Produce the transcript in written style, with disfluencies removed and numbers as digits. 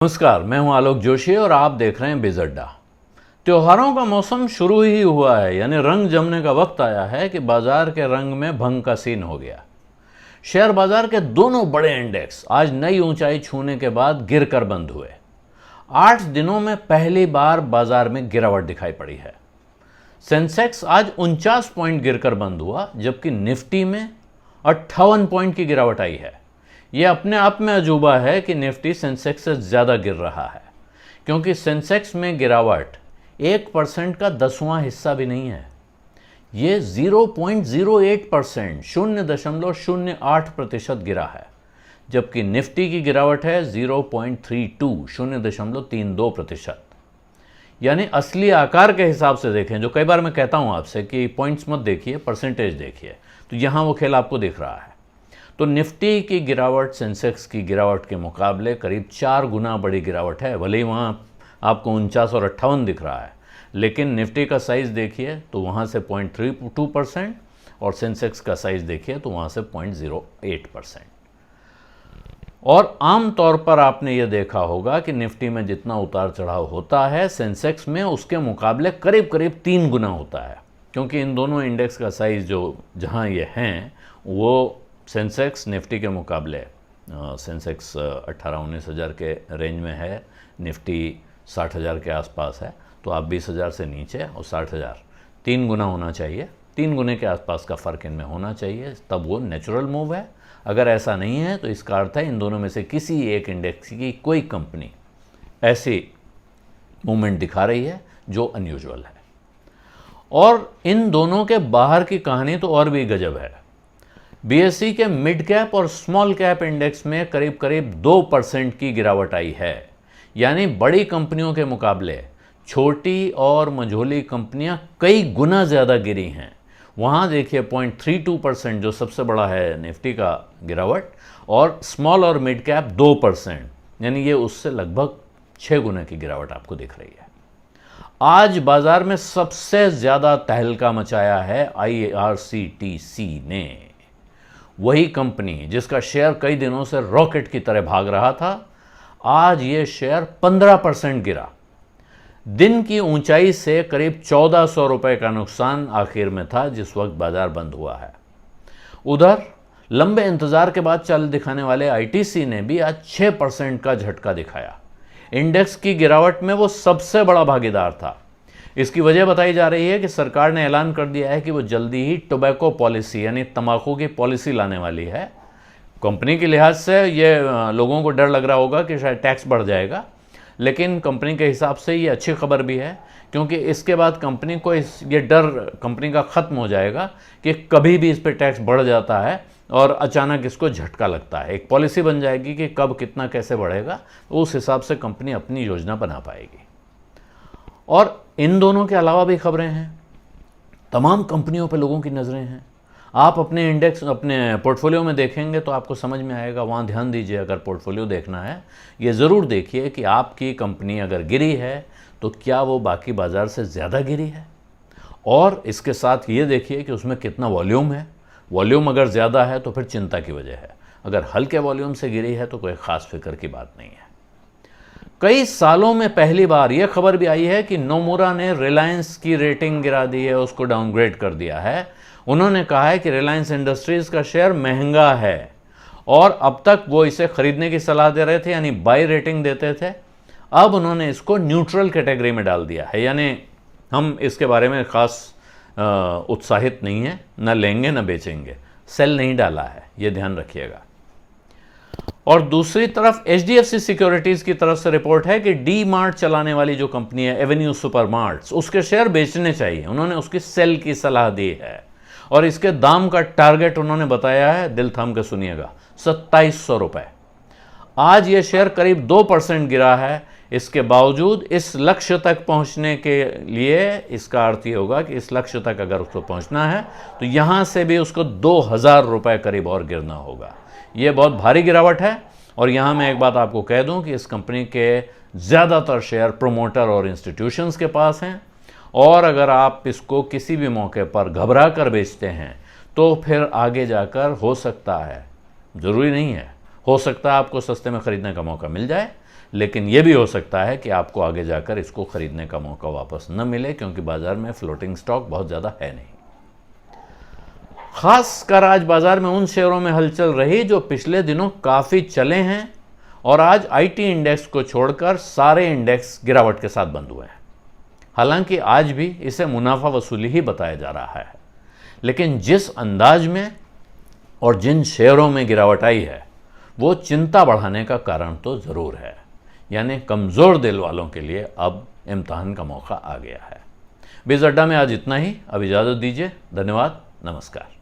नमस्कार, मैं हूं आलोक जोशी और आप देख रहे हैं बिज अड्डा। त्योहारों का मौसम शुरू ही हुआ है, यानी रंग जमने का वक्त आया है कि बाजार के रंग में भंग का सीन हो गया। शेयर बाजार के दोनों बड़े इंडेक्स आज नई ऊंचाई छूने के बाद गिरकर बंद हुए। 8 दिनों में पहली बार बाजार में गिरावट दिखाई पड़ी है। सेंसेक्स आज 49 पॉइंट गिरकर बंद हुआ, जबकि निफ्टी में 58 पॉइंट की गिरावट आई है। यह अपने आप में अजूबा है कि निफ्टी सेंसेक्स से ज़्यादा गिर रहा है, क्योंकि सेंसेक्स में गिरावट 1% का 10वां हिस्सा भी नहीं है। ये 0.08%, 0.08% गिरा है, जबकि निफ्टी की गिरावट है 0.32, 0.32%। यानी असली आकार के हिसाब से देखें, जो कई बार मैं कहता हूं आपसे कि पॉइंट्स मत देखिए, परसेंटेज देखिए, तो यहां वो खेल आपको दिख रहा है। तो निफ्टी की गिरावट सेंसेक्स की गिरावट के मुकाबले करीब 4 गुना बड़ी गिरावट है। भले ही वहाँ आपको 49 और 58 दिख रहा है, लेकिन निफ्टी का साइज़ देखिए तो वहाँ से 0.32% और सेंसेक्स का साइज़ देखिए तो वहाँ से 0.08%। और आम तौर पर आपने ये देखा होगा कि निफ्टी में जितना उतार चढ़ाव होता है, सेंसेक्स में उसके मुकाबले करीब करीब 3 गुना होता है, क्योंकि इन दोनों इंडेक्स का साइज़ जो जहाँ ये हैं वो सेंसेक्स निफ्टी के मुकाबले सेंसेक्स 18-19 हज़ार के रेंज में है, निफ्टी 60 हज़ार के आसपास है। तो आप 20 हज़ार से नीचे और 60 हज़ार 3 गुना होना चाहिए, 3 गुने के आसपास का फ़र्क इनमें होना चाहिए, तब वो नेचुरल मूव है। अगर ऐसा नहीं है तो इसका अर्थ है इन दोनों में से किसी एक इंडेक्स की कोई कंपनी ऐसी मूवमेंट दिखा रही है जो अनयूजुअल है। और इन दोनों के बाहर की कहानी तो और भी गजब है। बीएसई के मिड कैप और स्मॉल कैप इंडेक्स में करीब करीब 2% की गिरावट आई है। यानी बड़ी कंपनियों के मुकाबले छोटी और मझोली कंपनियां कई गुना ज़्यादा गिरी हैं। वहाँ देखिए 0.32% जो सबसे बड़ा है निफ्टी का गिरावट, और स्मॉल और मिड कैप 2%, यानी ये उससे लगभग 6 गुना की गिरावट आपको दिख रही है। आज बाजार में सबसे ज़्यादा तहलका मचाया है IRCTC ने। वही कंपनी जिसका शेयर कई दिनों से रॉकेट की तरह भाग रहा था, आज ये शेयर 15% गिरा। दिन की ऊंचाई से करीब 1400 रुपए का नुकसान आखिर में था जिस वक्त बाजार बंद हुआ है। उधर लंबे इंतजार के बाद चल दिखाने वाले ITC ने भी आज 6% का झटका दिखाया। इंडेक्स की गिरावट में वो सबसे बड़ा भागीदार था। इसकी वजह बताई जा रही है कि सरकार ने ऐलान कर दिया है कि वो जल्दी ही टोबैको पॉलिसी यानी तंबाकू की पॉलिसी लाने वाली है। कंपनी के लिहाज से ये लोगों को डर लग रहा होगा कि शायद टैक्स बढ़ जाएगा, लेकिन कंपनी के हिसाब से ये अच्छी खबर भी है, क्योंकि इसके बाद कंपनी को ये डर कंपनी का ख़त्म हो जाएगा कि कभी भी इस पर टैक्स बढ़ जाता है और अचानक इसको झटका लगता है। एक पॉलिसी बन जाएगी कि कब कितना कैसे बढ़ेगा, तो उस हिसाब से कंपनी अपनी योजना बना पाएगी। और इन दोनों के अलावा भी खबरें हैं। तमाम कंपनियों पर लोगों की नज़रें हैं। आप अपने इंडेक्स अपने पोर्टफोलियो में देखेंगे तो आपको समझ में आएगा, वहाँ ध्यान दीजिए। अगर पोर्टफोलियो देखना है, ये ज़रूर देखिए कि आपकी कंपनी अगर गिरी है तो क्या वो बाकी बाज़ार से ज़्यादा गिरी है, और इसके साथ ये देखिए कि उसमें कितना वॉल्यूम है। वॉल्यूम अगर ज़्यादा है तो फिर चिंता की वजह है, अगर हल्के वॉल्यूम से गिरी है तो कोई ख़ास फिक्र की बात नहीं है। कई सालों में पहली बार यह खबर भी आई है कि नोमुरा ने रिलायंस की रेटिंग गिरा दी है, उसको डाउनग्रेड कर दिया है। उन्होंने कहा है कि रिलायंस इंडस्ट्रीज़ का शेयर महंगा है और अब तक वो इसे खरीदने की सलाह दे रहे थे, यानी बाई रेटिंग देते थे। अब उन्होंने इसको न्यूट्रल कैटेगरी में डाल दिया है, यानी हम इसके बारे में ख़ास उत्साहित नहीं है, न लेंगे न बेचेंगे। सेल नहीं डाला है, ये ध्यान रखिएगा। और दूसरी तरफ HDFC सिक्योरिटीज़ की तरफ से रिपोर्ट है कि डी मार्ट चलाने वाली जो कंपनी है एवेन्यू सुपर मार्ट्स, उसके शेयर बेचने चाहिए। उन्होंने उसकी सेल की सलाह दी है और इसके दाम का टारगेट उन्होंने बताया है, दिल थाम के सुनिएगा, 2700 रुपये। आज ये शेयर करीब 2% गिरा है। इसके बावजूद इस लक्ष्य तक पहुंचने के लिए इसका अर्थ ये होगा कि इस लक्ष्य तक अगर उसको पहुंचना है तो यहाँ से भी उसको 2000 रुपये करीब और गिरना होगा। ये बहुत भारी गिरावट है। और यहाँ मैं एक बात आपको कह दूं कि इस कंपनी के ज़्यादातर शेयर प्रोमोटर और इंस्टीट्यूशंस के पास हैं, और अगर आप इसको किसी भी मौके पर घबरा कर बेचते हैं तो फिर आगे जाकर हो सकता है, ज़रूरी नहीं है, हो सकता है आपको सस्ते में ख़रीदने का मौका मिल जाए, लेकिन ये भी हो सकता है कि आपको आगे जाकर इसको खरीदने का मौका वापस न मिले, क्योंकि बाजार में फ्लोटिंग स्टॉक बहुत ज़्यादा है नहीं। खासकर आज बाजार में उन शेयरों में हलचल रही जो पिछले दिनों काफ़ी चले हैं, और आज आईटी इंडेक्स को छोड़कर सारे इंडेक्स गिरावट के साथ बंद हुए हैं। हालांकि आज भी इसे मुनाफा वसूली ही बताया जा रहा है, लेकिन जिस अंदाज में और जिन शेयरों में गिरावट आई है वो चिंता बढ़ाने का कारण तो ज़रूर है। यानी कमज़ोर दिल वालों के लिए अब इम्तिहान का मौका आ गया है। बीज अड्डा में आज इतना ही। अब इजाज़त दीजिए। धन्यवाद। नमस्कार।